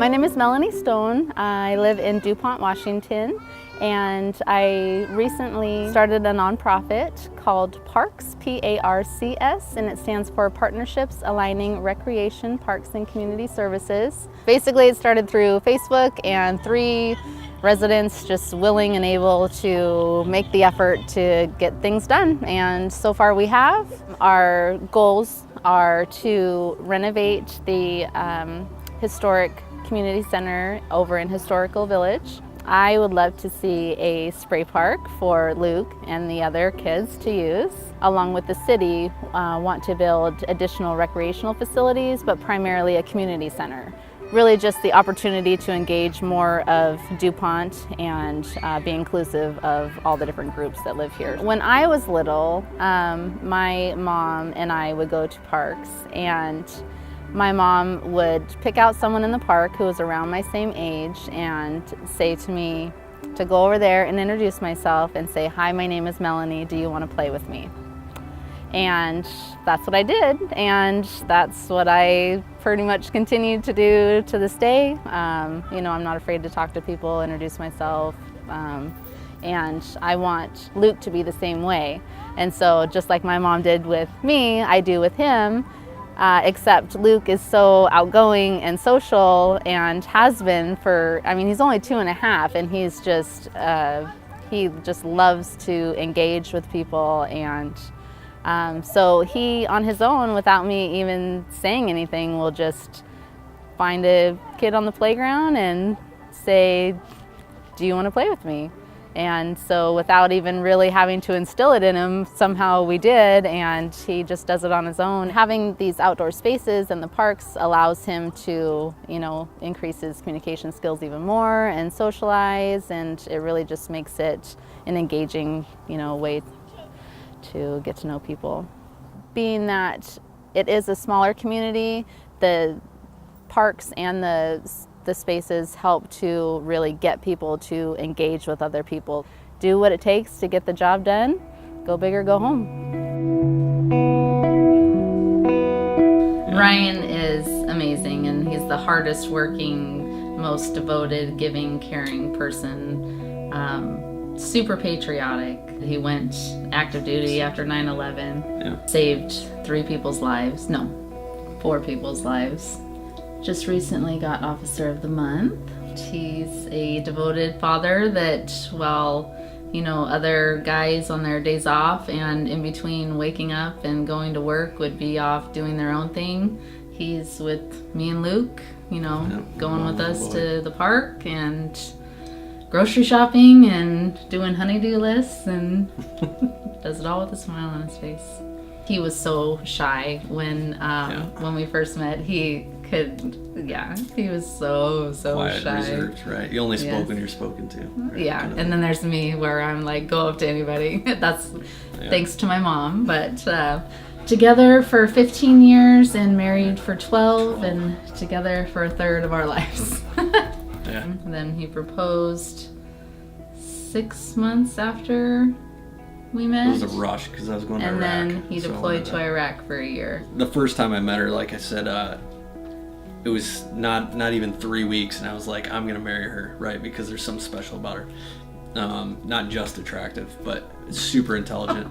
My name is Melanie Stone. I live in DuPont, Washington, and I recently started a nonprofit called P.A.R.C.S, P-A-R-C-S, and it stands for Partnerships Aligning Recreation, Parks, and Community Services. Basically, it started through Facebook and 3 residents just willing and able to make the effort to get things done, and so far we have. Our goals are to renovate the historic community center over in Historical Village. I would love to see a spray park for Luke and the other kids to use. Along with the city, want to build additional recreational facilities, but primarily a community center. Really just the opportunity to engage more of DuPont and be inclusive of all the different groups that live here. When I was little, my mom and I would go to parks, and my mom would pick out someone in the park who was around my same age and say to me to go over there and introduce myself and say, "Hi, my name is Melanie, do you want to play with me?" And that's what I did, and that's what I pretty much continued to do to this day. You know, I'm not afraid to talk to people, introduce myself, and I want Luke to be the same way. And so just like my mom did with me, I do with him. Except Luke is so outgoing and social and has been for, I mean, he's only 2.5, and he's just, he just loves to engage with people. And so he, on his own, without me even saying anything, will just find a kid on the playground and say, "Do you want to play with me?" And so without even really having to instill it in him, somehow we did, and he just does it on his own. Having these outdoor spaces and the parks allows him to, you know, increase his communication skills even more and socialize, and it really just makes it an engaging, you know, way to get to know people. Being that it is a smaller community, the parks and the spaces help to really get people to engage with other people. Do what it takes to get the job done. Go big or go home. Ryan is amazing, and he's the hardest working, most devoted, giving, caring person. Super patriotic. He went active duty after 9/11, saved 3 people's lives, no, 4 people's lives. Just recently got Officer of the Month. He's a devoted father that, while, you know, other guys on their days off and in between waking up and going to work would be off doing their own thing, he's with me and Luke, you know, going with us to the park and grocery shopping and doing honey-do lists, and does it all with a smile on his face. He was so shy when we first met. He was so quiet, shy. Reserved, right? You only spoke when you're spoken to. Right? Yeah, kind of. And then there's me where I'm like, go up to anybody. That's thanks to my mom. But together for 15 years and married for 12 and together for a third of our lives. And then he proposed 6 months after we met. It was a rush because I was going to Iraq. And then he deployed to Iraq for a year. The first time I met her, like I said, it was not even 3 weeks, and I was like, I'm gonna marry her, right? Because there's something special about her. Not just attractive, but super intelligent.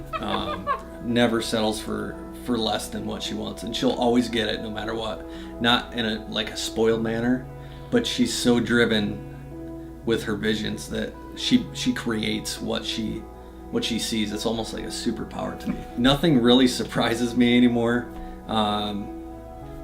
Never settles for less than what she wants, and she'll always get it no matter what. Not in a spoiled manner, but she's so driven with her visions that she creates what she sees. It's almost like a superpower to me. Nothing really surprises me anymore.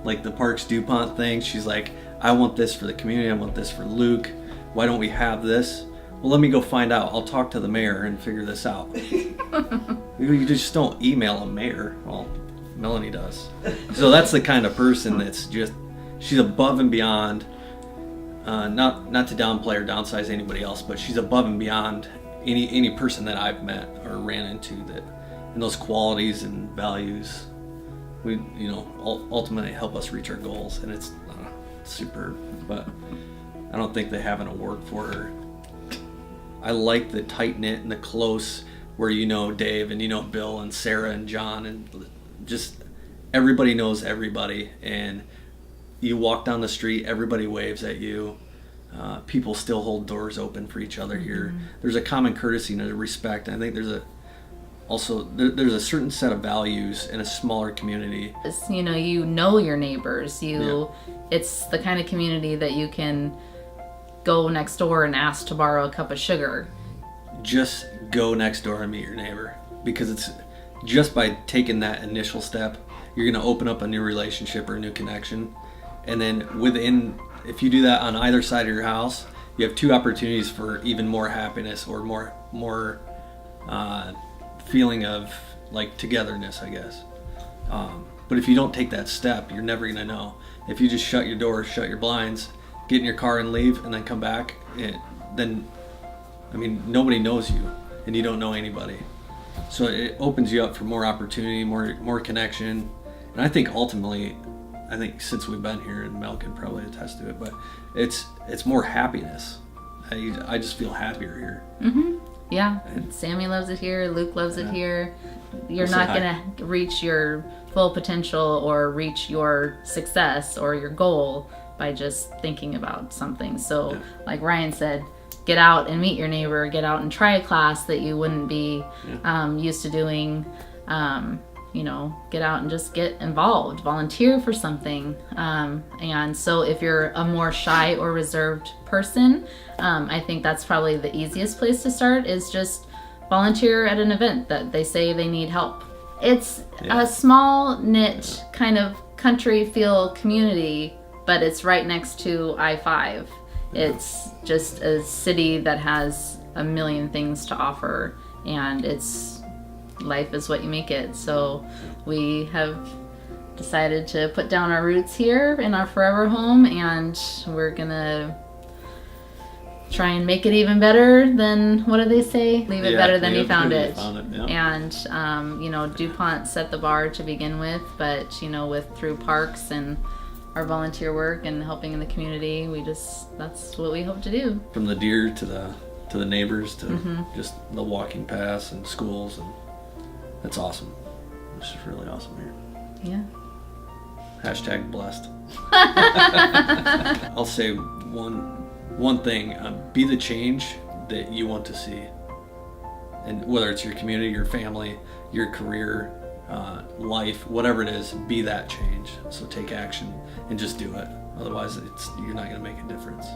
Like the P.A.R.C.S DuPont thing, she's like, I want this for the community, I want this for Luke. Why don't we have this? Well, let me go find out. I'll talk to the mayor and figure this out. You just don't email a mayor. Well, Melanie does. So that's the kind of person that's just, she's above and beyond, not to downplay or downsize anybody else, but she's above and beyond any person that I've met or ran into that, and those qualities and values, we, you know, ultimately help us reach our goals, and it's superb. But I don't think they have an award for her. I like the tight knit and the close, where you know Dave and you know Bill and Sarah and John, and just everybody knows everybody, and you walk down the street, everybody waves at you. People still hold doors open for each other here. There's a common courtesy and a respect. I think there's a certain set of values in a smaller community. You know your neighbors. It's the kind of community that you can go next door and ask to borrow a cup of sugar. Just go next door and meet your neighbor, because it's just by taking that initial step, you're going to open up a new relationship or a new connection. And then if you do that on either side of your house, you have 2 opportunities for even more happiness or more feeling of like togetherness, I guess. But if you don't take that step, you're never going to know. If you just shut your door, shut your blinds, get in your car and leave, and then come back, then nobody knows you, and you don't know anybody. So it opens you up for more opportunity, more connection. And I think ultimately, since we've been here, and Mel can probably attest to it, but it's more happiness. I just feel happier here. Mm-hmm. Yeah, Sammy loves it here. Luke loves it here. You're not gonna reach your full potential or reach your success or your goal by just thinking about something. So, like Ryan said, get out and meet your neighbor. Get out and try a class that you wouldn't be used to doing. Get out and just get involved, volunteer for something. And so if you're a more shy or reserved person, I think that's probably the easiest place to start, is just volunteer at an event that they say they need help. It's a small knit kind of country feel community, but it's right next to I-5. It's just a city that has a million things to offer, and life is what you make it. So we have decided to put down our roots here in our forever home, and we're gonna try and make it even better than, what do they say? Leave it better than you found it. And DuPont set the bar to begin with, but through P.A.R.C.S and our volunteer work and helping in the community, that's what we hope to do. From the deer to the neighbors to just the walking paths and schools, and that's awesome. It's just really awesome here. Yeah. #blessed. I'll say one thing: be the change that you want to see, and whether it's your community, your family, your career, life, whatever it is, be that change. So take action and just do it. Otherwise, you're not going to make a difference.